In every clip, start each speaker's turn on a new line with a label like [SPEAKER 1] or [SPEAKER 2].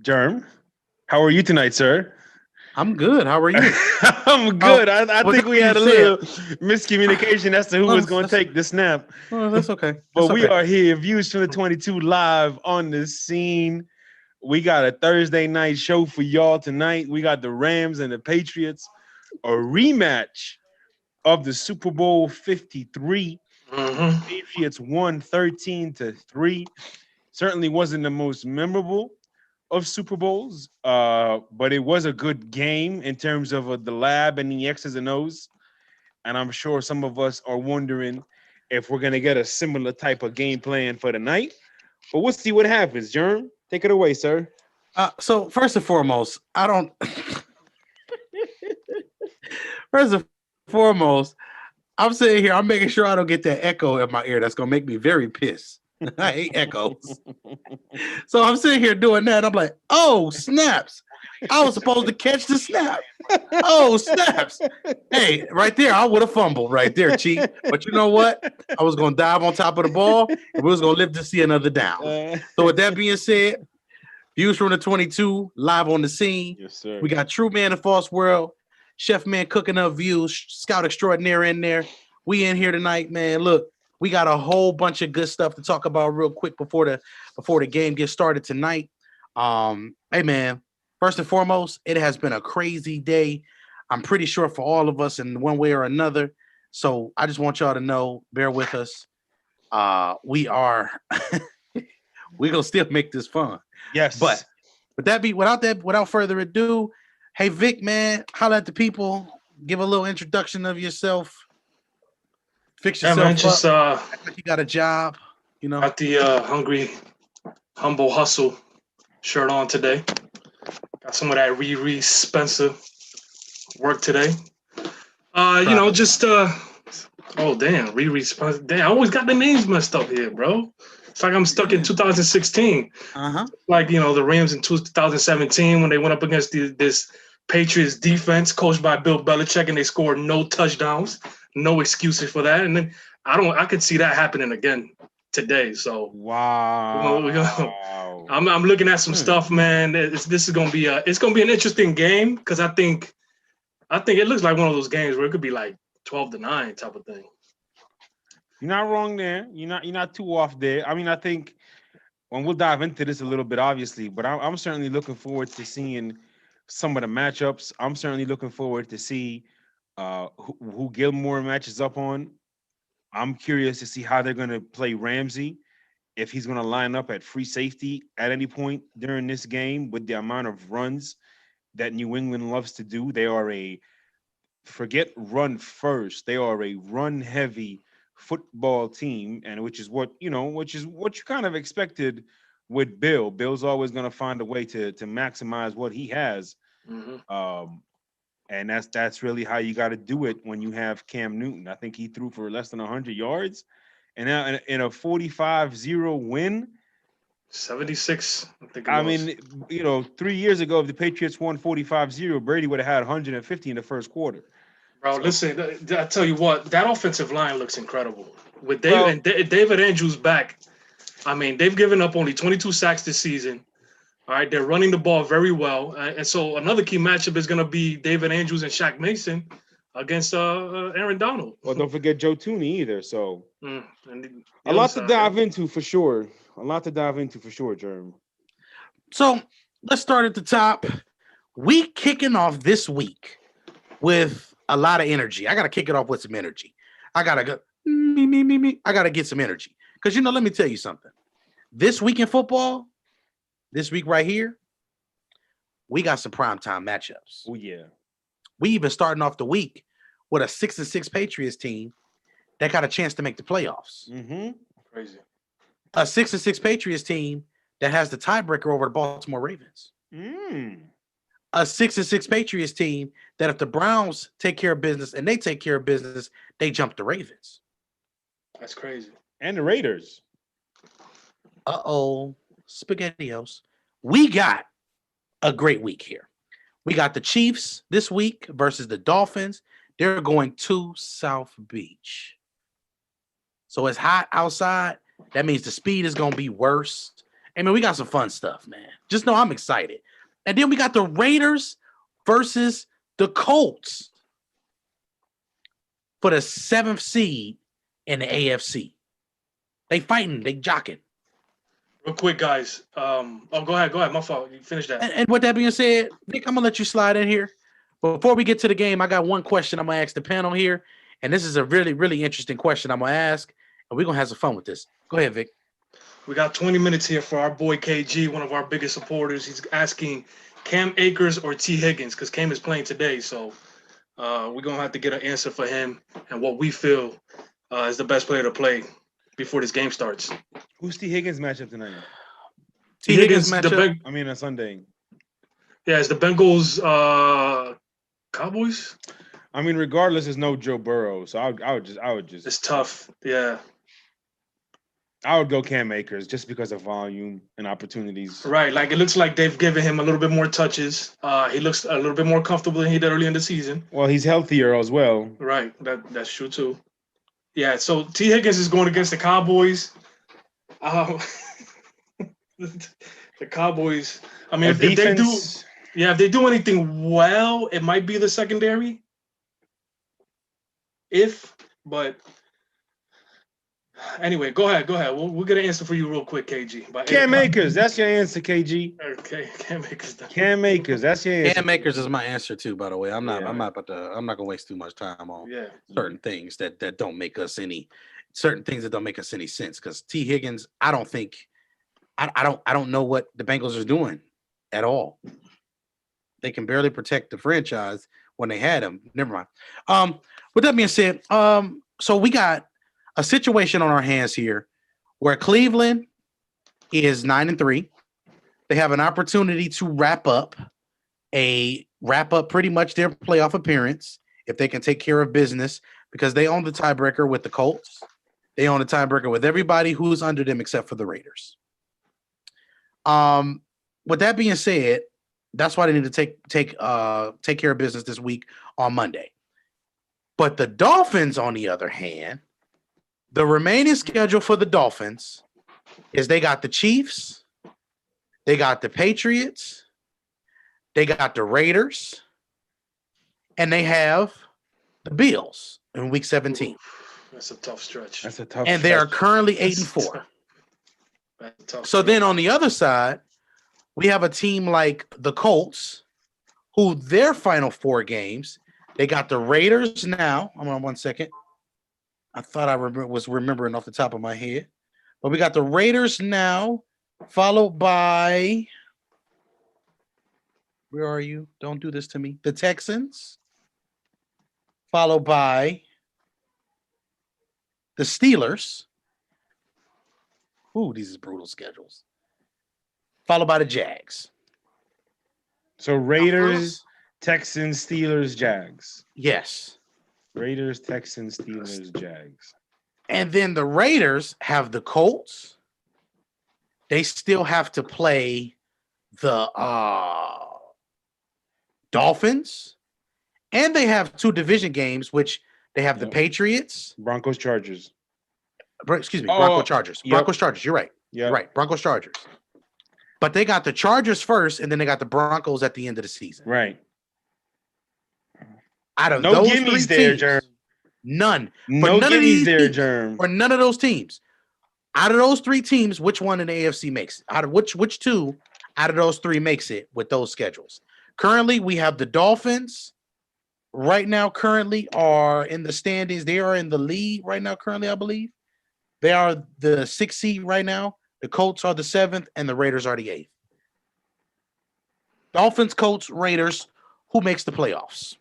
[SPEAKER 1] Germ, how are you tonight, sir?
[SPEAKER 2] I'm good. How are you?
[SPEAKER 1] I'm
[SPEAKER 2] Oh,
[SPEAKER 1] good. I
[SPEAKER 2] with
[SPEAKER 1] think
[SPEAKER 2] that
[SPEAKER 1] we
[SPEAKER 2] being
[SPEAKER 1] had a
[SPEAKER 2] said,
[SPEAKER 1] little miscommunication as to who was
[SPEAKER 2] well,
[SPEAKER 1] going to take the snap.
[SPEAKER 2] that's okay.
[SPEAKER 1] But
[SPEAKER 2] That's
[SPEAKER 1] we
[SPEAKER 2] okay.
[SPEAKER 1] are here, Views from the 22 live on the scene. We got a Thursday night show for y'all tonight. We got the Rams and the Patriots, a rematch of the Super Bowl 53.
[SPEAKER 3] Mm-hmm.
[SPEAKER 1] Patriots won 13-3. Certainly wasn't the most memorable of Super Bowls, but it was a good game in terms of the lab and the X's and O's. And I'm sure some of us are wondering if we're going to get a similar type of game plan for the night. But we'll see what happens. Germ, take it away, sir.
[SPEAKER 2] So first and foremost, I don't. First and foremost, I'm sitting here. I'm making sure I don't get that echo in my ear. That's gonna make me very pissed. I hate echoes. So I'm sitting here doing that. I'm like, oh snaps! I was supposed to catch the snap. Oh snaps! Hey, right there, I would have fumbled right there, Chief. But you know what? I was gonna dive on top of the ball, and we was gonna live to see another down. So with that being said, Views from the 22 live on the scene.
[SPEAKER 1] Yes, sir.
[SPEAKER 2] We got True Man of False World, Chef Man cooking up views, Scout Extraordinaire in there. We in here tonight, man. Look, we got a whole bunch of good stuff to talk about real quick before the game gets started tonight. Hey man, first and foremost, it has been a crazy day. I'm pretty sure for all of us in one way or another. So I just want y'all to know, bear with us. We are we're gonna still make this fun. But
[SPEAKER 1] Yes.
[SPEAKER 2] without further ado, hey Vic, man, holla at the people, give a little introduction of yourself, fix
[SPEAKER 3] Yeah, man.
[SPEAKER 2] yourself
[SPEAKER 3] Just
[SPEAKER 2] up, act like you got a job, you know.
[SPEAKER 3] got the hungry, humble hustle shirt on today. Got some of that Riri Spencer work today.
[SPEAKER 2] Proud of
[SPEAKER 3] Just oh damn, Riri Spencer. Damn, I always got the names messed up here, bro. It's like I'm stuck in 2016.
[SPEAKER 2] uh-huh.
[SPEAKER 3] Like the Rams in 2017 when they went up against this Patriots defense coached by Bill Belichick and they scored no touchdowns, no excuses for that. And then I could see that happening again today. So
[SPEAKER 1] Wow.
[SPEAKER 3] I'm looking at some stuff, man. This is gonna be it's gonna be an interesting game because I think it looks like one of those games where it could be like 12-9 type of thing.
[SPEAKER 1] You're not wrong there. You're not too off there. I mean, I think when we'll dive into this a little bit, obviously, but I'm certainly looking forward to seeing some of the matchups. I'm certainly looking forward to see who Gilmore matches up on. I'm curious to see how they're going to play Ramsey, if he's going to line up at free safety at any point during this game with the amount of runs that New England loves to do. They are a forget run first. They are a run heavy football team, and which is what you kind of expected with Bill. Bill's always going to find a way to maximize what he has.
[SPEAKER 3] Mm-hmm.
[SPEAKER 1] Um, and that's really how you got to do it when you have Cam Newton. I think he threw for less than 100 yards, and now in a 45-0 win.
[SPEAKER 3] 76, I think it
[SPEAKER 1] I
[SPEAKER 3] was.
[SPEAKER 1] mean, 3 years ago, if the Patriots won 45-0, Brady would have had 150 in the first quarter.
[SPEAKER 3] Bro,
[SPEAKER 1] So,
[SPEAKER 3] listen, I tell you what, that offensive line looks incredible. With
[SPEAKER 1] well,
[SPEAKER 3] David Andrews back, I mean, they've given up only 22 sacks this season. All right, they're running the ball very well. And so another key matchup is going to be David Andrews and Shaq Mason against Aaron Donald.
[SPEAKER 1] well, don't forget Joe Tooney either. So,
[SPEAKER 3] And the
[SPEAKER 1] a
[SPEAKER 3] other
[SPEAKER 1] lot to
[SPEAKER 3] side, yeah.
[SPEAKER 1] dive into for sure. A lot to dive into for sure, Jerm.
[SPEAKER 2] So let's start at the top. We kicking off this week with a lot of energy. I gotta kick it off with some energy. I gotta go me. I gotta get some energy. Because let me tell you something. This week in football, this week right here, we got some primetime matchups.
[SPEAKER 1] Oh yeah.
[SPEAKER 2] We even starting off the week with a 6-6 Patriots team that got a chance to make the playoffs.
[SPEAKER 1] Mm-hmm.
[SPEAKER 3] Crazy.
[SPEAKER 2] A 6-6 Patriots team that has the tiebreaker over the Baltimore Ravens. A 6-6 Patriots team that if the Browns take care of business and they take care of business, they jump the Ravens.
[SPEAKER 3] That's crazy.
[SPEAKER 1] And the Raiders.
[SPEAKER 2] Uh-oh, SpaghettiOs. We got a great week here. We got the Chiefs this week versus the Dolphins. They're going to South Beach. So it's hot outside. That means the speed is going to be worse. Hey, man, we got some fun stuff, man. Just know I'm excited. And then we got the Raiders versus the Colts for the 7th seed in the AFC. They fighting, they jocking.
[SPEAKER 3] Real quick, guys. Go ahead. My fault. You finish that.
[SPEAKER 2] And with that being said, Nick, I'm gonna let you slide in here. But before we get to the game, I got one question I'm gonna ask the panel here, and this is a really, really interesting question I'm gonna ask, and we're gonna have some fun with this. Go ahead, Vic.
[SPEAKER 3] We got 20 minutes here for our boy KG, one of our biggest supporters. He's asking Cam Akers or T. Higgins, because Cam is playing today. So we're gonna have to get an answer for him and what we feel is the best player to play before this game starts.
[SPEAKER 1] Who's T. Higgins matchup tonight?
[SPEAKER 2] T. Higgins
[SPEAKER 3] the
[SPEAKER 2] matchup.
[SPEAKER 1] I mean, on Sunday.
[SPEAKER 3] Yeah, it's the Bengals Cowboys.
[SPEAKER 1] I mean, regardless, it's no Joe Burrow, so I would just.
[SPEAKER 3] It's tough. Yeah.
[SPEAKER 1] I would go Cam Akers just because of volume and opportunities.
[SPEAKER 3] Right. Like, it looks like they've given him a little bit more touches. He looks a little bit more comfortable than he did early in the season.
[SPEAKER 1] Well, he's healthier as well.
[SPEAKER 3] Right. That's true too. Yeah. So T. Higgins is going against the Cowboys. The Cowboys. I mean, if they do, if they do anything well, it might be the secondary. But anyway, go ahead. We'll get an answer for you real quick, KG.
[SPEAKER 1] Cam Akers, that's your answer, KG.
[SPEAKER 3] Okay, Cam Akers.
[SPEAKER 1] Cam Akers, that's your answer.
[SPEAKER 2] Cam Akers is my answer too. By the way, I'm not gonna waste too much time on certain things that don't make us any sense. Because T. Higgins, I don't know what the Bengals are doing at all. They can barely protect the franchise when they had him. Never mind. With that being said, so we got a situation on our hands here where Cleveland is 9-3. They have an opportunity to wrap up pretty much their playoff appearance if they can take care of business, because they own the tiebreaker with the Colts. They own the tiebreaker with everybody who's under them except for the Raiders. With that being said, that's why they need to take care of business this week on Monday. But the Dolphins, on the other hand, the remaining schedule for the Dolphins is they got the Chiefs, they got the Patriots, they got the Raiders, and they have the Bills in week 17.
[SPEAKER 3] That's a tough stretch.
[SPEAKER 2] And they are currently 8-4. So then on the other side, we have a team like the Colts, who their final 4 games, they got the Raiders now. I'm on 1 second. I thought I was remembering off the top of my head. But we got the Raiders now, followed by, where are you? Don't do this to me. The Texans, followed by the Steelers. Ooh, these are brutal schedules. Followed by the Jags.
[SPEAKER 1] So Raiders, Texans, Steelers, Jags.
[SPEAKER 2] Yes.
[SPEAKER 1] Raiders, Texans, Steelers, Jags.
[SPEAKER 2] And then the Raiders have the Colts. They still have to play the Dolphins. And they have 2 division games, which they have the Patriots.
[SPEAKER 1] Broncos, Chargers.
[SPEAKER 2] Broncos, Chargers.
[SPEAKER 1] Yep.
[SPEAKER 2] Broncos, Chargers. You're right.
[SPEAKER 1] Yeah.
[SPEAKER 2] Right. Broncos, Chargers. But they got the Chargers first, and then they got the Broncos at the end of the season.
[SPEAKER 1] Right.
[SPEAKER 2] Out of
[SPEAKER 1] No
[SPEAKER 2] those
[SPEAKER 1] gimmies
[SPEAKER 2] 3
[SPEAKER 1] there,
[SPEAKER 2] teams,
[SPEAKER 1] Germ.
[SPEAKER 2] none.
[SPEAKER 1] No
[SPEAKER 2] none of
[SPEAKER 1] gimmies
[SPEAKER 2] these
[SPEAKER 1] there,
[SPEAKER 2] teams,
[SPEAKER 1] Germ.
[SPEAKER 2] or none of those teams. Out of those 3 teams, which one in the AFC makes it? Out of which 2 out of those 3 makes it with those schedules? Currently, we have the Dolphins. Right now, currently are in the standings. They are in the lead right now. Currently, I believe they are the 6th seed right now. The Colts are the 7th, and the Raiders are the 8th. Dolphins, Colts, Raiders. Who makes the playoffs?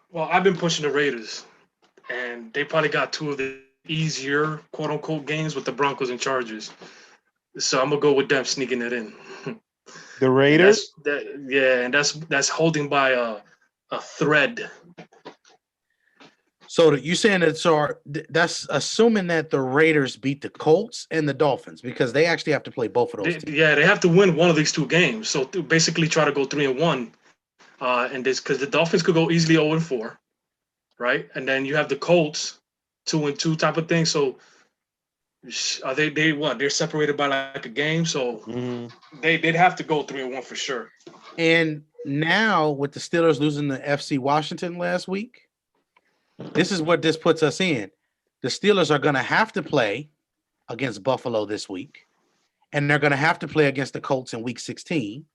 [SPEAKER 3] Well, I've been pushing the Raiders, and they probably got 2 of the easier quote unquote games with the Broncos and Chargers. So I'm gonna go with them sneaking it in.
[SPEAKER 1] The Raiders?
[SPEAKER 3] And that's holding by a thread.
[SPEAKER 2] So you saying that? That's assuming that the Raiders beat the Colts and the Dolphins, because they actually have to play both of those teams.
[SPEAKER 3] Yeah, they have to win one of these 2 games. So to basically try to go 3-1. And this, because the Dolphins could go easily 0-4, right? And then you have the Colts 2-2 type of thing. So Are they what? They're separated by like a game, so
[SPEAKER 1] Mhm.
[SPEAKER 3] they'd have to go 3-1 for sure.
[SPEAKER 2] And now with the Steelers losing to FC Washington last week, this is what this puts us in. The Steelers are going to have to play against Buffalo this week, and they're going to have to play against the Colts in week 16,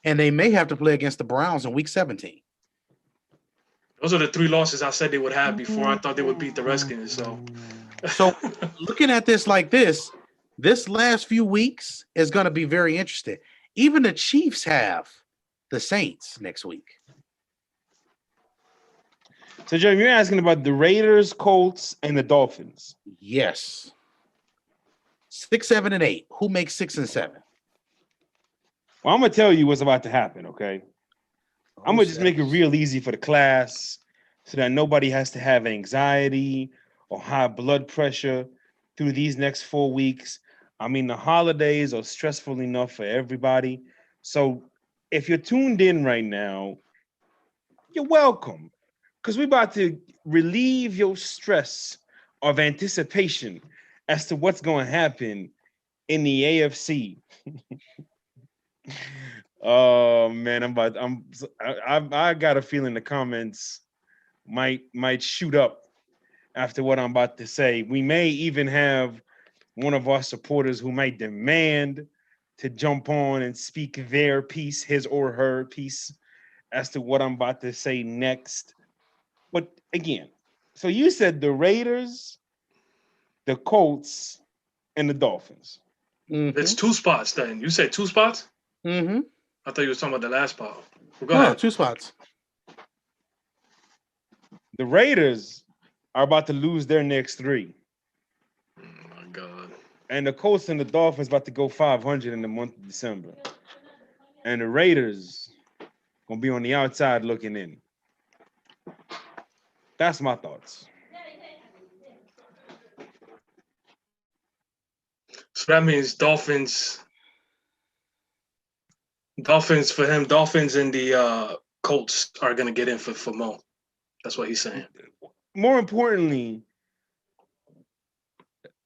[SPEAKER 2] and they may have to play against the Browns in week 17.
[SPEAKER 3] Those are the 3 losses I said they would have before I thought they would beat the Redskins.
[SPEAKER 2] So looking at this like this last few weeks is going to be very interesting. Even the Chiefs have the Saints next week.
[SPEAKER 1] So, Jeremy, you're asking about the Raiders, Colts, and the Dolphins.
[SPEAKER 2] Yes. 6, 7, and 8. Who makes 6 and 7?
[SPEAKER 1] Well, I'm gonna tell you what's about to happen. Okay, I'm gonna just
[SPEAKER 2] Who
[SPEAKER 1] make it
[SPEAKER 2] says?
[SPEAKER 1] real easy for the class, so that nobody has to have anxiety or high blood pressure through these next 4 weeks. I mean, the holidays are stressful enough for everybody. So, if you're tuned in right now, you're welcome, because we're about to relieve your stress of anticipation as to what's going to happen in the AFC. Oh man, I got a feeling the comments might shoot up after what I'm about to say. We may even have one of our supporters who might demand to jump on and speak their piece, his or her piece, as to what I'm about to say next. But again, so you said the Raiders, the Colts, and the Dolphins.
[SPEAKER 3] It's 2 spots then. You said 2 spots?
[SPEAKER 2] Mm-hmm.
[SPEAKER 3] I thought you were talking about the last spot. Well, go
[SPEAKER 2] No,
[SPEAKER 3] ahead.
[SPEAKER 2] 2 spots.
[SPEAKER 1] The Raiders are about to lose their next 3.
[SPEAKER 3] Oh my God.
[SPEAKER 1] And the Colts and the Dolphins about to go 500 in the month of December. And the Raiders gonna be on the outside looking in. That's my thoughts.
[SPEAKER 3] So that means Dolphins for him. Dolphins and the Colts are gonna get in for Mo. That's what he's saying.
[SPEAKER 1] More importantly,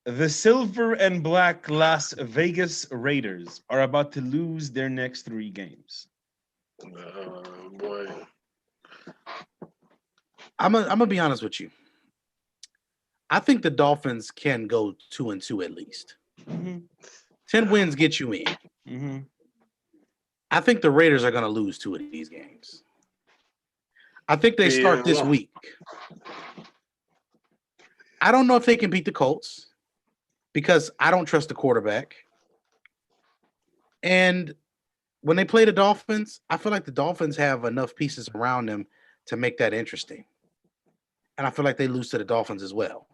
[SPEAKER 1] the silver and black Las Vegas Raiders are about to lose their next 3 games.
[SPEAKER 3] Boy.
[SPEAKER 2] I'm gonna be honest with you. I think the Dolphins can go 2-2 at least. 10 wins get you in. I think the Raiders are going to lose 2 of these games. I think they start this week. I don't know if they can beat the Colts because I don't trust the quarterback. And when they play the Dolphins, I feel like the Dolphins have enough pieces around them to make that interesting. And I feel like they lose to the Dolphins as well.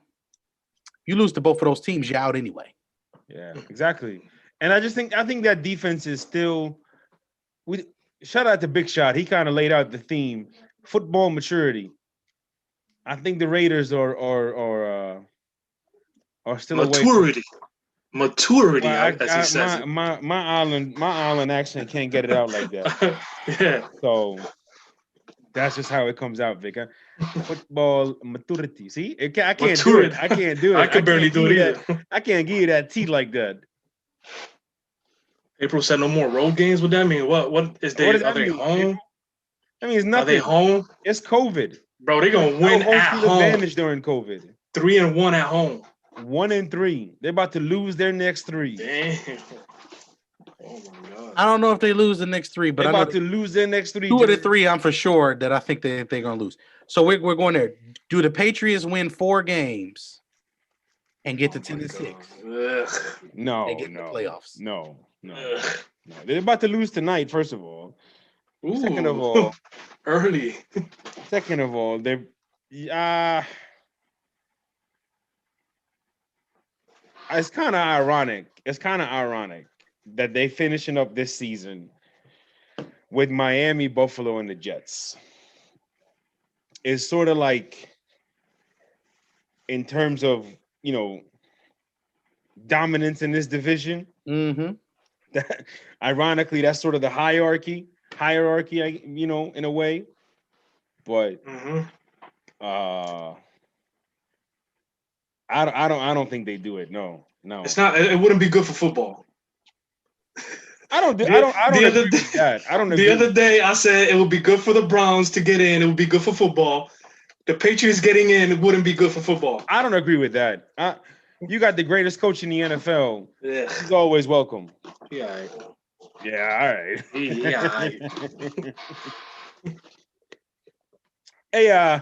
[SPEAKER 2] You lose to both of those teams, you're out anyway.
[SPEAKER 1] Yeah, exactly. And I think that defense is still. Shout out to Big Shot. He kind of laid out the theme: football maturity. I think the Raiders are still
[SPEAKER 3] maturity. Maturity,
[SPEAKER 1] well,
[SPEAKER 3] as he says.
[SPEAKER 1] My island accent can't get it out like that.
[SPEAKER 3] Yeah.
[SPEAKER 1] So that's just how it comes out, Vic. Football maturity. See, I can't do it. I can't do it.
[SPEAKER 3] I can barely do it either.
[SPEAKER 1] I can't give you that T like that.
[SPEAKER 3] April said no more road games. What that mean? What is they? Are they home?
[SPEAKER 1] That means nothing.
[SPEAKER 3] Are they home?
[SPEAKER 1] It's COVID,
[SPEAKER 3] bro. They're gonna win at home.
[SPEAKER 1] Advantage during COVID.
[SPEAKER 3] 3-1 at home.
[SPEAKER 1] 1-3. They're about to lose their next 3.
[SPEAKER 3] Damn. Oh my God.
[SPEAKER 2] I don't know if they lose the next 3, but
[SPEAKER 1] they're about to lose their next 3.
[SPEAKER 2] 2 of the 3, I'm for sure that I think they're going to lose. So we're going there. Do the Patriots win 4 games and get to 10-6?
[SPEAKER 1] No,
[SPEAKER 2] they get the playoffs.
[SPEAKER 1] No. They're about to lose tonight. First of all.
[SPEAKER 3] Ooh.
[SPEAKER 1] Second of all,
[SPEAKER 3] early.
[SPEAKER 1] Second of all, they're it's kind of ironic. It's kind of ironic that they finishing up this season with Miami, Buffalo, and the Jets. It's sort of like, in terms of, dominance in this division. That, ironically, that's sort of the hierarchy, in a way. But I don't think they do it. No. No,
[SPEAKER 3] It's not. It wouldn't be good for football.
[SPEAKER 1] I don't.
[SPEAKER 3] The,
[SPEAKER 1] I don't. I don't
[SPEAKER 3] the
[SPEAKER 1] agree
[SPEAKER 3] other
[SPEAKER 1] with that. I don't
[SPEAKER 3] the
[SPEAKER 1] agree.
[SPEAKER 3] other day, I said it would be good for the Browns to get in. It would be good for football. The Patriots getting in wouldn't be good for football.
[SPEAKER 1] I don't agree with that. You got the greatest coach in the NFL.
[SPEAKER 3] Yeah.
[SPEAKER 1] He's always welcome.
[SPEAKER 3] Yeah.
[SPEAKER 1] Yeah. All right.
[SPEAKER 3] Yeah.
[SPEAKER 1] Hey,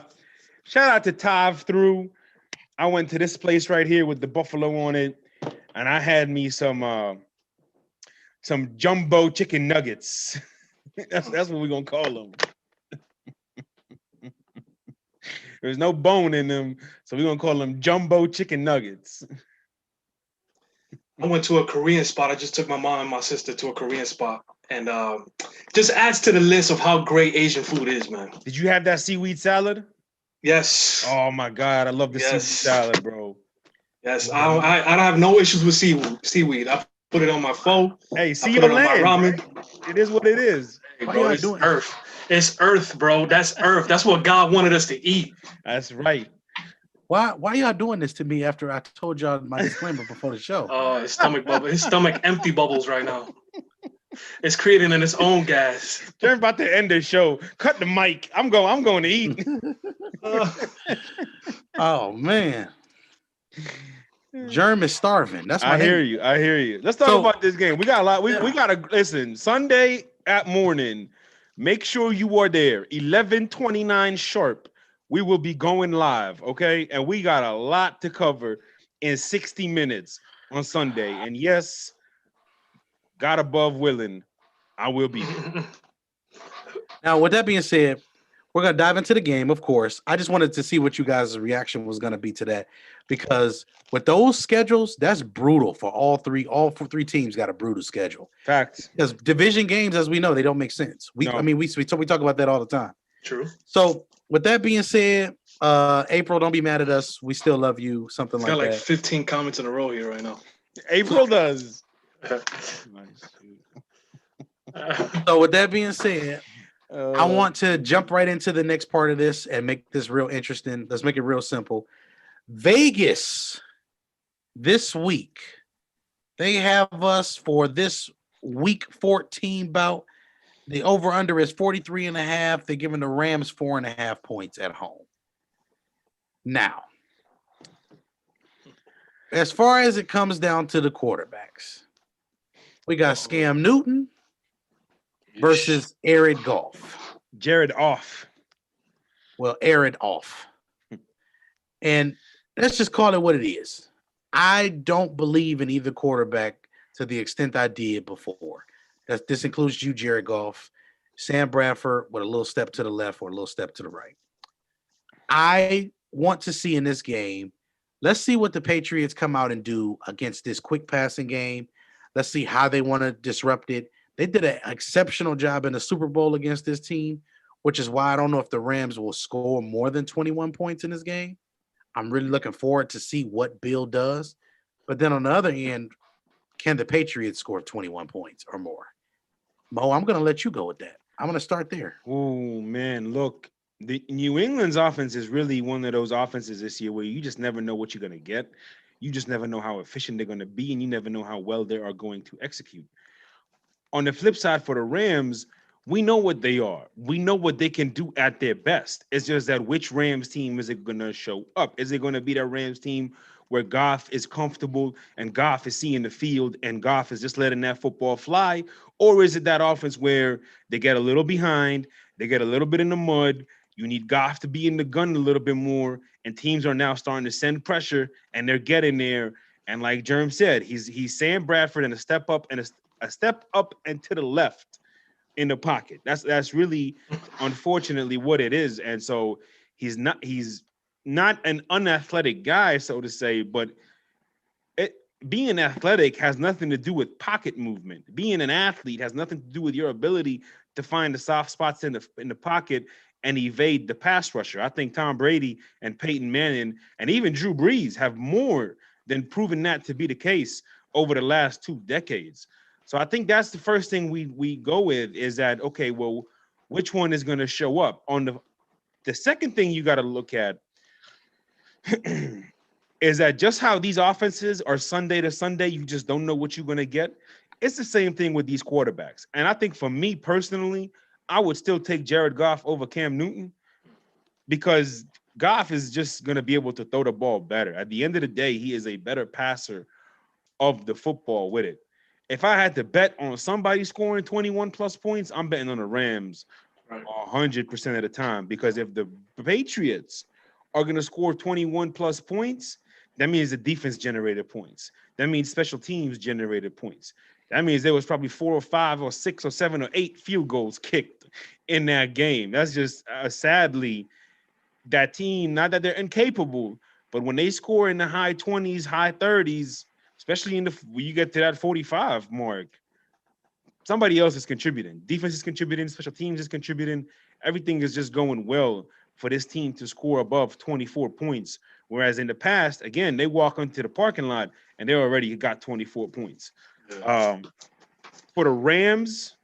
[SPEAKER 1] shout out to Tav Through. I went to this place right here with the buffalo on it, and I had me some jumbo chicken nuggets. that's what we're gonna call them. There's no bone in them, so we're gonna call them jumbo chicken nuggets.
[SPEAKER 3] I went to a Korean spot. I just took my mom and my sister to a Korean spot, and just adds to the list of how great Asian food is, man.
[SPEAKER 1] Did you have that seaweed salad?
[SPEAKER 3] Yes.
[SPEAKER 1] Oh my god, I love the seaweed salad, bro.
[SPEAKER 3] Yes, I don't have no issues with seaweed. I put it on my phone.
[SPEAKER 1] Hey, see
[SPEAKER 3] I put
[SPEAKER 1] your
[SPEAKER 3] it on my
[SPEAKER 1] land.
[SPEAKER 3] ramen.
[SPEAKER 1] Right? It is what it is.
[SPEAKER 3] Hey, bro, it's earth. It's earth, bro. That's earth. That's what God wanted us to eat.
[SPEAKER 1] That's right.
[SPEAKER 2] Why y'all doing this to me after I told y'all my disclaimer before the show?
[SPEAKER 3] Oh, his stomach bubble. His stomach empty bubbles right now. It's creating in its own gas.
[SPEAKER 1] They're about to end the show. Cut the mic. I'm going to eat.
[SPEAKER 2] Oh man. Germ is starving. That's my
[SPEAKER 1] I hear you. Let's talk about this game. We got a lot. We gotta listen. Sunday at morning. Make sure you are there. 11:29 sharp. We will be going live. Okay. And we got a lot to cover in 60 minutes on Sunday. And yes, God above willing, I will be there.
[SPEAKER 2] Now, with that being said, we're going to dive into the game, of course. I just wanted to see what you guys' reaction was going to be to that, because with those schedules, that's brutal for all three teams got a brutal schedule.
[SPEAKER 1] Facts.
[SPEAKER 2] Because division games, as we know, they don't make sense. We talk about that all the time.
[SPEAKER 3] True.
[SPEAKER 2] So with that being said, April, don't be mad at us. We still love you. Something like that.
[SPEAKER 3] Got like 15 comments in a row here right now.
[SPEAKER 1] April does.
[SPEAKER 2] So with that being said, I want to jump right into the next part of this and make this real interesting. Let's make it real simple. Vegas this week, they have us for this week 14 bout. The over-under is 43.5. They're giving the Rams 4.5 points at home. Now, as far as it comes down to the quarterbacks, we got Scam Newton versus Jared Goff.
[SPEAKER 1] Jared off.
[SPEAKER 2] Well, Jared off. And let's just call it what it is. I don't believe in either quarterback to the extent I did before. This includes you, Jared Goff, Sam Bradford with a little step to the left or a little step to the right. I want to see in this game, let's see what the Patriots come out and do against this quick passing game. Let's see how they want to disrupt it. They did an exceptional job in the Super Bowl against this team, which is why I don't know if the Rams will score more than 21 points in this game. I'm really looking forward to see what Bill does. But then on the other end, can the Patriots score 21 points or more? Mo, I'm going to let you go with that. I'm going to start there.
[SPEAKER 1] Oh, man, look, the New England's offense is really one of those offenses this year where you just never know what you're going to get. You just never know how efficient they're going to be, and you never know how well they are going to execute. On the flip side, for the Rams, we know what they are. We know what they can do at their best. It's just that which Rams team is it going to show up? Is it going to be that Rams team where Goff is comfortable and Goff is seeing the field and Goff is just letting that football fly? Or is it that offense where they get a little behind, they get a little bit in the mud, you need Goff to be in the gun a little bit more, and teams are now starting to send pressure and they're getting there. And like Jerm said, he's Sam Bradford and a step up and to the left in the pocket. That's really unfortunately what it is. And so he's not an unathletic guy, so to say, but being athletic has nothing to do with pocket movement. Being an athlete has nothing to do with your ability to find the soft spots in the pocket and evade the pass rusher. I think Tom Brady and Peyton Manning and even Drew Brees have more than proven that to be the case over the last 2 decades. So I think that's the first thing we go with is that, okay, well, which one is going to show up? On the second thing you got to look at is that just how these offenses are Sunday to Sunday, you just don't know what you're going to get. It's the same thing with these quarterbacks. And I think for me personally, I would still take Jared Goff over Cam Newton because Goff is just going to be able to throw the ball better. At the end of the day, he is a better passer of the football with it. If I had to bet on somebody scoring 21 plus points, I'm betting on the Rams 100% of the time, because if the Patriots are going to score 21 plus points, that means the defense generated points. That means special teams generated points. That means there was probably 4 or 5 or 6 or 7 or 8 field goals kicked in that game. That's just sadly that team, not that they're incapable, but when they score in the high 20s, high 30s, especially when you get to that 45 mark, somebody else is contributing. Defense is contributing, special teams is contributing. Everything is just going well for this team to score above 24 points. Whereas in the past, again, they walk into the parking lot and they already got 24 points. For the Rams,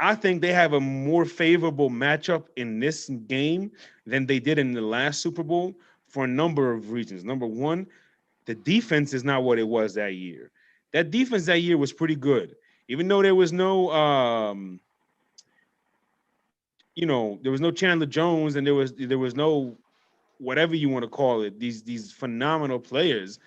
[SPEAKER 1] I think they have a more favorable matchup in this game than they did in the last Super Bowl for a number of reasons. Number one, the defense is not what it was that year. That defense that year was pretty good. Even though there was no there was no Chandler Jones and there was no whatever you want to call it, these phenomenal players,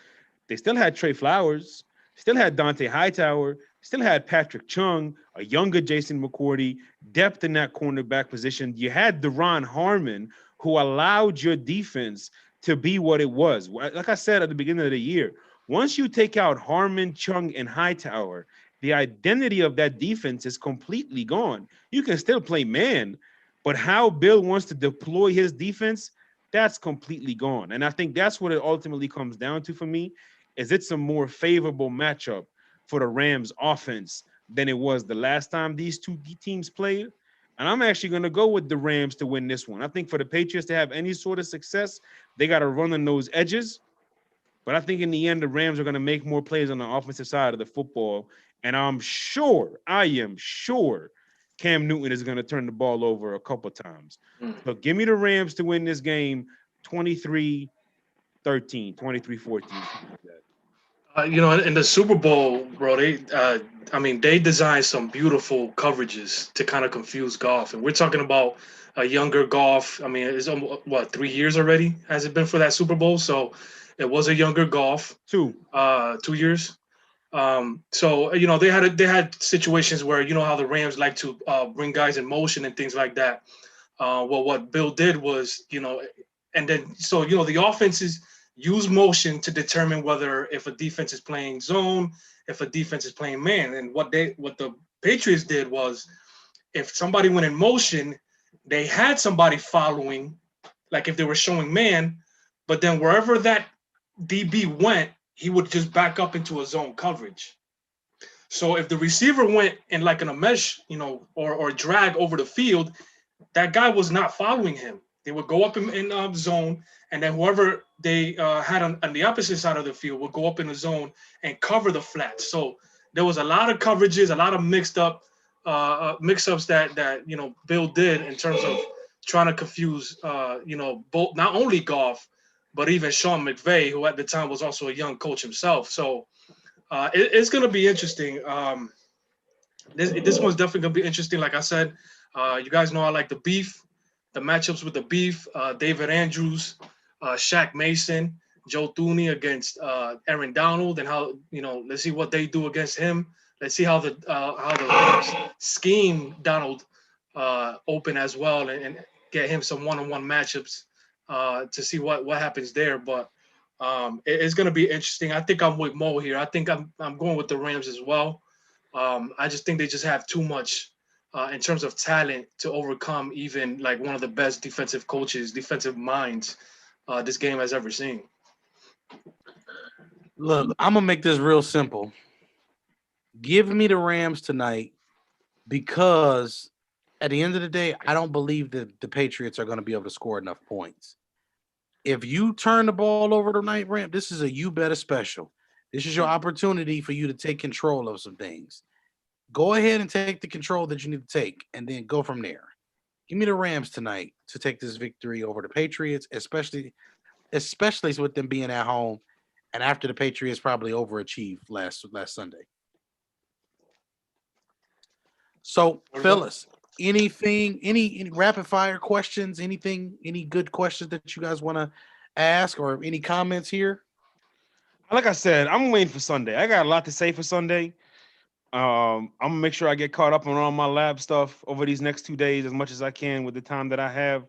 [SPEAKER 1] they still had Trey Flowers, still had Dante Hightower, still had Patrick Chung, a younger Jason McCourty, depth in that cornerback position. You had Deron Harmon, who allowed your defense to be what it was. Like I said at the beginning of the year, once you take out Harmon, Chung, and Hightower, the identity of that defense is completely gone. You can still play man, but how Bill wants to deploy his defense, that's completely gone. And I think that's what it ultimately comes down to for me, is it's a more favorable matchup for the Rams offense than it was the last time these two teams played. And I'm actually going to go with the Rams to win this one. I think for the Patriots to have any sort of success, they got to run on those edges. But I think in the end, the Rams are going to make more plays on the offensive side of the football. And I am sure Cam Newton is going to turn the ball over a couple times. So give me the Rams to win this game 23-13, 23-14.
[SPEAKER 3] In the Super Bowl, bro, they designed some beautiful coverages to kind of confuse Goff. And we're talking about a younger Goff. I mean, it's 3 years already has it been for that Super Bowl? So it was a younger Goff.
[SPEAKER 1] 2
[SPEAKER 3] years. So they had situations where how the Rams like to bring guys in motion and things like that. Well, what Bill did was and then the offenses use motion to determine whether if a defense is playing zone, if a defense is playing man. And what the Patriots did was, if somebody went in motion, they had somebody following, like if they were showing man, but then wherever that DB went, he would just back up into a zone coverage. So if the receiver went in like in a mesh, or drag over the field, that guy was not following him. They would go up in zone, and then whoever they had on the opposite side of the field would go up in the zone and cover the flats. So there was a lot of coverages, a lot of mix-ups that Bill did in terms of trying to confuse both, not only Goff, but even Sean McVay, who at the time was also a young coach himself. So it's going to be interesting. This one's definitely going to be interesting. Like I said, you guys know I like the matchups with the beef. David Andrews, Shaq Mason, Joe Thuney against Aaron Donald, and how let's see what they do against him. Let's see how the Rams scheme Donald open as well, and get him some one-on-one matchups to see what happens there. But it's going to be interesting. I think I'm with Mo here. I think I'm going with the Rams as well. I just think they just have too much in terms of talent to overcome even like one of the best defensive minds this game has ever seen.
[SPEAKER 2] Look, I'm going to make this real simple. Give me the Rams tonight, because at the end of the day, I don't believe that the Patriots are going to be able to score enough points. If you turn the ball over tonight, Ram, this is a You Better special. This is your opportunity for you to take control of some things. Go ahead and take the control that you need to take, and then go from there. Give me the Rams tonight to take this victory over the Patriots, especially especially with them being at home and after the Patriots probably overachieved last Sunday. So, fellas, anything, any rapid fire questions, anything, any good questions that you guys want to ask or any comments here?
[SPEAKER 1] Like I said, I'm waiting for Sunday. I got a lot to say for Sunday. I'm gonna make sure I get caught up on all my lab stuff over these next 2 days as much as I can with the time that I have.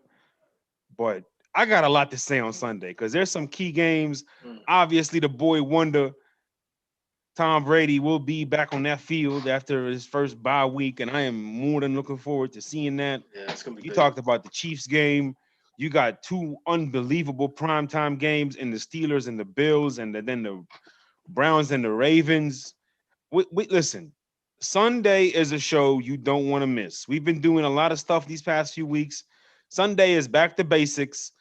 [SPEAKER 1] But I got a lot to say on Sunday because there's some key games. Obviously, the boy wonder Tom Brady will be back on that field after his first bye week, and I am more than looking forward to seeing that.
[SPEAKER 3] Yeah, it's gonna be.
[SPEAKER 1] You
[SPEAKER 3] big.
[SPEAKER 1] talked about the Chiefs game. You got two unbelievable primetime games in the Steelers and the Bills, and then the Browns and the Ravens. Listen, Sunday is a show you don't want to miss. We've been doing a lot of stuff these past few weeks. Sunday is back to basics.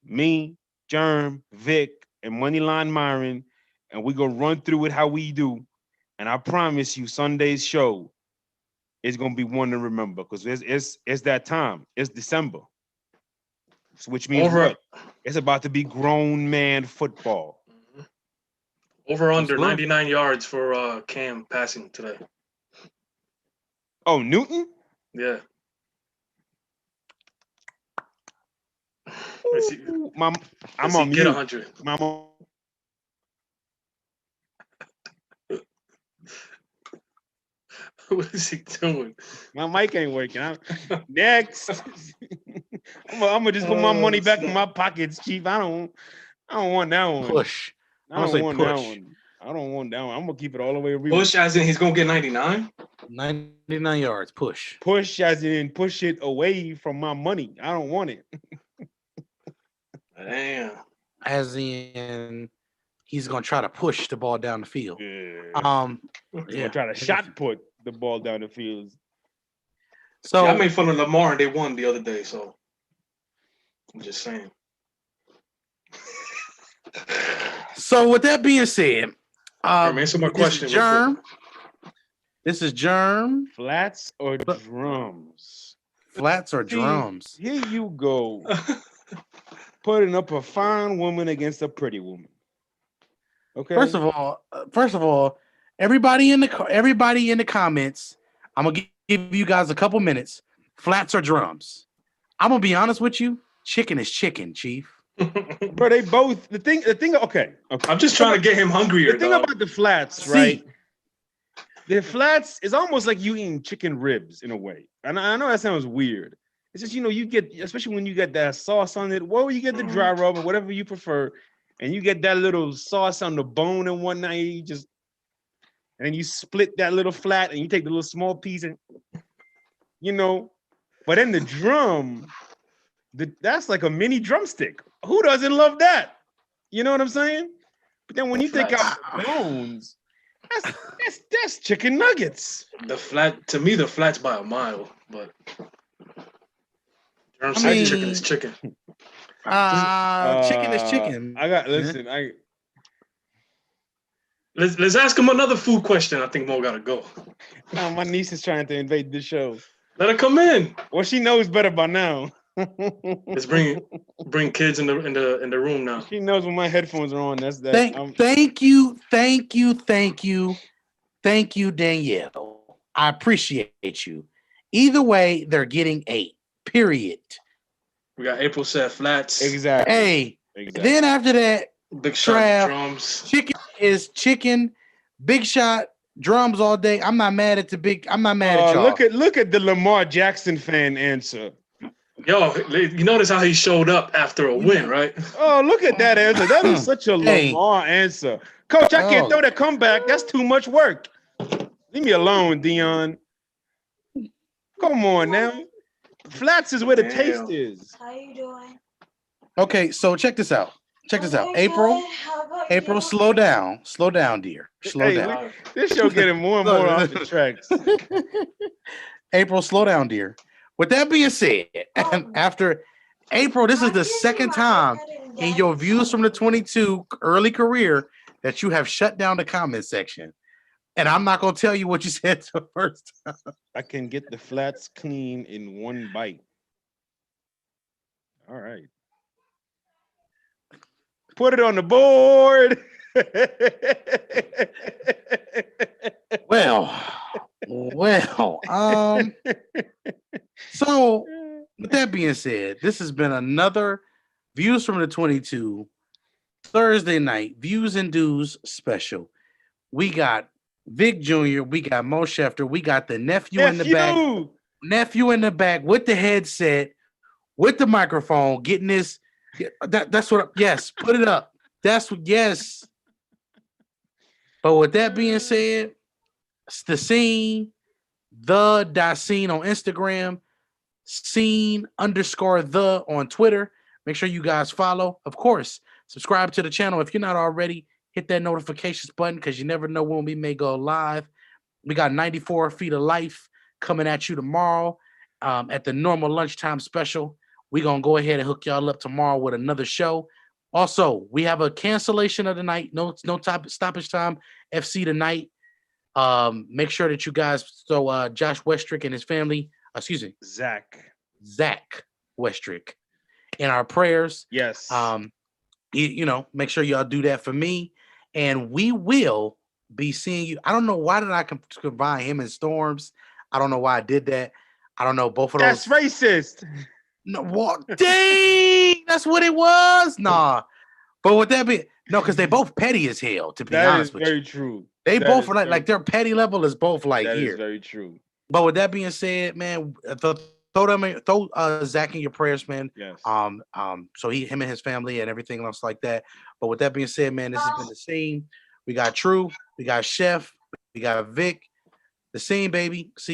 [SPEAKER 1] Me, Germ, Vic, and Moneyline Myron, and we gonna run through it how we do. And I promise you, Sunday's show is gonna be one to remember because it's that time. It's December, which means what? It's about to be grown man football.
[SPEAKER 3] Over under 99 yards for Cam passing today.
[SPEAKER 1] Oh, Newton?
[SPEAKER 3] Yeah.
[SPEAKER 1] I'm on mute.
[SPEAKER 3] 100. What is he doing?
[SPEAKER 1] My mic ain't working. Next. I'm gonna just put my money back in my pockets, Chief. I don't want that one.
[SPEAKER 2] Push.
[SPEAKER 1] I don't want that one. I don't want that one. I'm gonna keep it all the way real.
[SPEAKER 3] Push as in he's gonna get 99?
[SPEAKER 2] 99 yards. Push.
[SPEAKER 1] Push as in push it away from my money. I don't want it.
[SPEAKER 3] Damn.
[SPEAKER 2] As in he's gonna try to push the ball down the field.
[SPEAKER 1] Yeah.
[SPEAKER 2] Yeah.
[SPEAKER 1] Try to shot put the ball down the field.
[SPEAKER 3] So I made fun of Lamar and they won the other day, so I'm just saying.
[SPEAKER 2] So with that being said,
[SPEAKER 3] answer my question.
[SPEAKER 2] This is Germ.
[SPEAKER 1] Flats or drums?
[SPEAKER 2] Flats or drums?
[SPEAKER 1] Here you go. Putting up a fine woman against a pretty woman. Okay.
[SPEAKER 2] First of all, everybody in the comments, I'm gonna give you guys a couple minutes. Flats or drums? I'm gonna be honest with you. Chicken is chicken, Chief.
[SPEAKER 1] But they both the thing. Okay.
[SPEAKER 3] I'm just trying to get him hungrier.
[SPEAKER 1] The thing about the flats, right? The flats is almost like you eating chicken ribs in a way. And I know that sounds weird. It's just, you get, especially when you get that sauce on it, or you get the dry rub or whatever you prefer, and you get that little sauce on the bone and whatnot, and then you split that little flat and you take the little small piece and, but then the drum, that's like a mini drumstick. Who doesn't love that? You know what I'm saying? But then when you take out the bones, that's chicken nuggets.
[SPEAKER 3] The flat's by a mile, but chicken is chicken.
[SPEAKER 2] Chicken is chicken.
[SPEAKER 3] Let's ask him another food question. I think Mo gotta go.
[SPEAKER 1] Now my niece is trying to invade the show.
[SPEAKER 3] Let her come in.
[SPEAKER 1] Well, she knows better by now.
[SPEAKER 3] Let's bring kids in the room now.
[SPEAKER 1] She knows when my headphones are on. That's that.
[SPEAKER 2] Thank you, Danielle. I appreciate you. Either way, they're getting 8. Period.
[SPEAKER 3] We got April said flats.
[SPEAKER 1] Exactly.
[SPEAKER 2] Hey. Exactly. Then after that,
[SPEAKER 3] Big Shot drums.
[SPEAKER 2] Chicken is chicken. Big Shot drums all day. I'm not mad at y'all.
[SPEAKER 1] Look at the Lamar Jackson fan answer.
[SPEAKER 3] Yo, you notice how he showed up after a win, right?
[SPEAKER 1] Oh, look at that answer. That is such a Lamar answer. Coach, I can't throw that comeback. That's too much work. Leave me alone, Dion. Come on now. Flats is where the taste is.
[SPEAKER 4] How you doing?
[SPEAKER 2] Okay, so check this out. April, slow down. Slow down, dear. Slow down.
[SPEAKER 1] This show getting more and more off the tracks.
[SPEAKER 2] April, slow down, dear. With that being said, after April, this is the second time in your Views from the 22 early career that you have shut down the comment section. And I'm not going to tell you what you said the first time.
[SPEAKER 1] I can get the flats clean in one bite. All right. Put it on the board.
[SPEAKER 2] Well, so with that being said, this has been another Views from the 22 Thursday night Views and Dues special. We got Vic Jr., we got Mo Schefter, we got the nephew in the back with the headset, with the microphone, getting this. That's what. Yes, put it up. That's what. Yes. But with that being said, it's the scene, the.scene on Instagram, scene_the on Twitter. Make sure you guys follow. Of course, subscribe to the channel if you're not already. Hit that notifications button because you never know when we may go live. We got 94 Feet of Life coming at you tomorrow at the normal lunchtime special. We're going to go ahead and hook y'all up tomorrow with another show. Also, we have a cancellation of the night. No stoppage time. FC tonight. Make sure that you guys Josh Westrick and his family,
[SPEAKER 1] Zach
[SPEAKER 2] Westrick, in our prayers.
[SPEAKER 1] Yes.
[SPEAKER 2] Make sure y'all do that for me, and we will be seeing you. I don't know why did I combine him and Storms. I don't know why I did that. I don't know both of those.
[SPEAKER 1] That's racist.
[SPEAKER 2] No, what? Dang, that's what it was. Nah, but with that be because they both petty as hell. To be honest with you,
[SPEAKER 1] very true.
[SPEAKER 2] They both are like their petty level is both like
[SPEAKER 1] that
[SPEAKER 2] here.
[SPEAKER 1] Is very true.
[SPEAKER 2] But with that being said, man, throw Zach in your prayers, man.
[SPEAKER 1] Yes.
[SPEAKER 2] So him and his family and everything else like that. But with that being said, man, this has been the scene. We got True, we got Chef, we got Vic, the scene, baby. See.